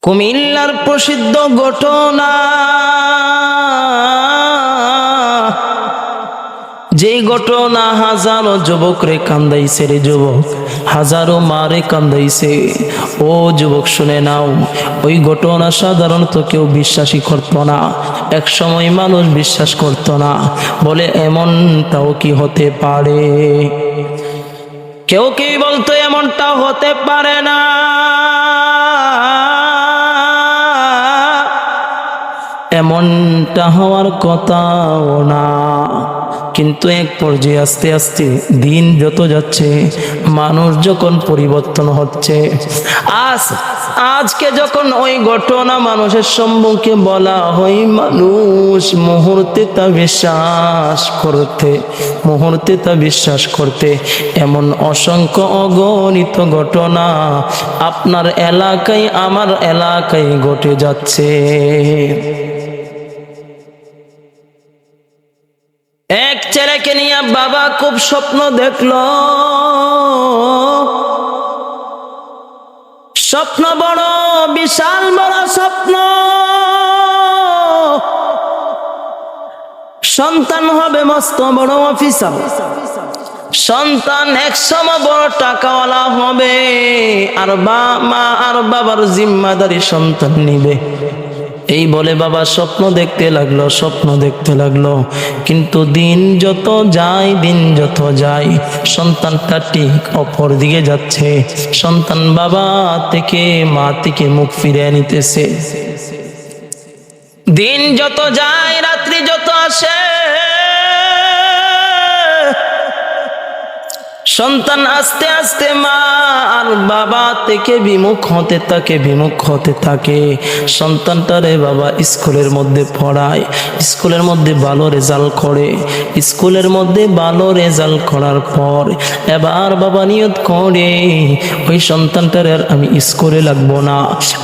কুমিল্লার প্রসিদ্ধ ঘটনা, যেই ঘটনা হাজারো যুবকরে কান্দাইছে রে যুবক, হাজারো মারে কান্দাইছে। ও যুবক শুনে নাও, ওই ঘটনা সাধারণত কেউ বিশ্বাসই করতো না। এক সময় মানুষ বিশ্বাস করতো না, বলে এমনটাও কি হতে পারে। কেউ কি বলতো এমনটা হতে পারে না। এমনটা হওয়ার কথাও না। কিন্তু এক পর্যায়ে আস্তে আস্তে দিন যত যাচ্ছে, মানুষ যখন পরিবর্তন হচ্ছে, আজকে যখন ওই ঘটনা মানুষের সম্মুখে বলা হয়, মানুষ মুহূর্তে তা বিশ্বাস করতে এমন অসংখ্য অগণিত ঘটনা আপনার এলাকায় আমার এলাকায় ঘটে যাচ্ছে। এক ছেলেকে নিয়ে বাবা খুব স্বপ্ন দেখলো। স্বপ্ন বড়, বিশাল বড় স্বপ্ন। সন্তান হবে মস্ত বড় অফিসার, সন্তান একসময় বড় টাকাওয়ালা হবে, আর মা আর বাবার জিম্মাদারি সন্তান নিবে। এই বলে বাবা স্বপ্ন দেখতে লাগলো। কিন্তু দিন যত যায় সন্তানটা ঠিক অপর দিকে যাচ্ছে। সন্তান বাবা থেকে মা থেকে মুখ ফিরিয়ে নিতেছে। দিন যত যায়, রাত্রি যত আসে, সন্তান আস্তে আস্তে মা আর বাবা থেকে বিমুখ হতে থাকে। সন্তানটারে বাবা স্কুলের মধ্যে পড়ায়, স্কুলের মধ্যে ভালো রেজাল্ট করে। স্কুলের মধ্যে ভালো রেজাল্ট করার পর এবার বাবা নিয়ত করে, ওই সন্তানটারে আর আমি স্কুলে লাগবো না,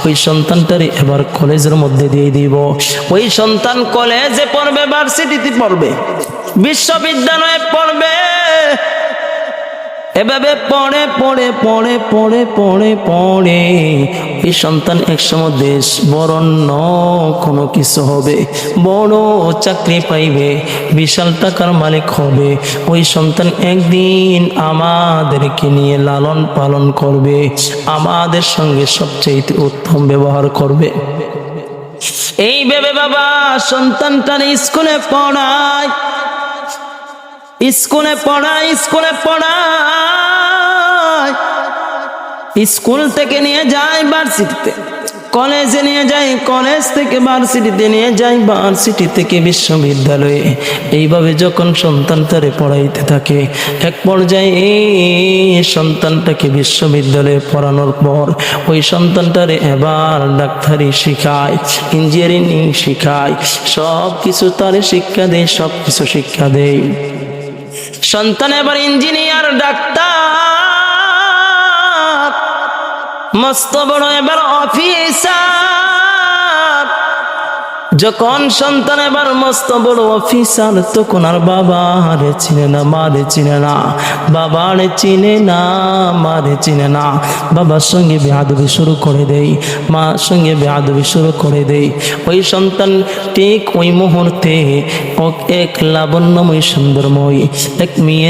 ওই সন্তানটারে এবার কলেজের মধ্যে দিয়ে দিব। ওই সন্তান কলেজে পড়বে, ভার্সিটিতে পড়বে, বিশ্ববিদ্যালয়ে পড়বে। এভাবে পড়ে এই সন্তান একসময় দেশ বরণ্য কোনো কিছু হবে, বড় চাকরি পাইবে, বিশাল টাকার মালিক হবে। ওই সন্তান একদিন আমাদেরকে নিয়ে লালন পালন করবে, আমাদের সঙ্গে সবচেয়ে উত্তম ব্যবহার করবে। এই ভেবে বাবা সন্তানটার স্কুলে পড়ায়, স্কুল থেকে নিয়ে যায় ভার্সিটিতে, কলেজে নিয়ে যায়, কলেজ থেকে ভার্সিটিতে নিয়ে যায়, ভার্সিটি থেকে বিশ্ববিদ্যালয়ে। এইভাবে যখন সন্তানটারে পড়াইতে থাকে, এক পর্যায়ে এই সন্তানটাকে বিশ্ববিদ্যালয়ে পড়ানোর পর ওই সন্তানটারে এবার ডাক্তারি শিখায়, ইঞ্জিনিয়ারিং শিখায়, সব কিছু তারে শিক্ষা দেয়। সন্তান এবার ইঞ্জিনিয়ার, ডাক্তার, মস্ত বড় এবার অফিসার। যখন সন্তান এবার মস্ত বড় অফিসার, তখন আর বাবারে চিনে না, মারে চিনে না, বাবারে চিনে না, মারে চিনে না। বাবার সঙ্গে বেয়াদবি শুরু করে দেয়, মার সঙ্গে বেয়াদবি শুরু করে দেয়। ওই সন্তান ঠিক ওই মুহূর্তে এক লাবণ্যময় সুন্দরময় এক মেয়ের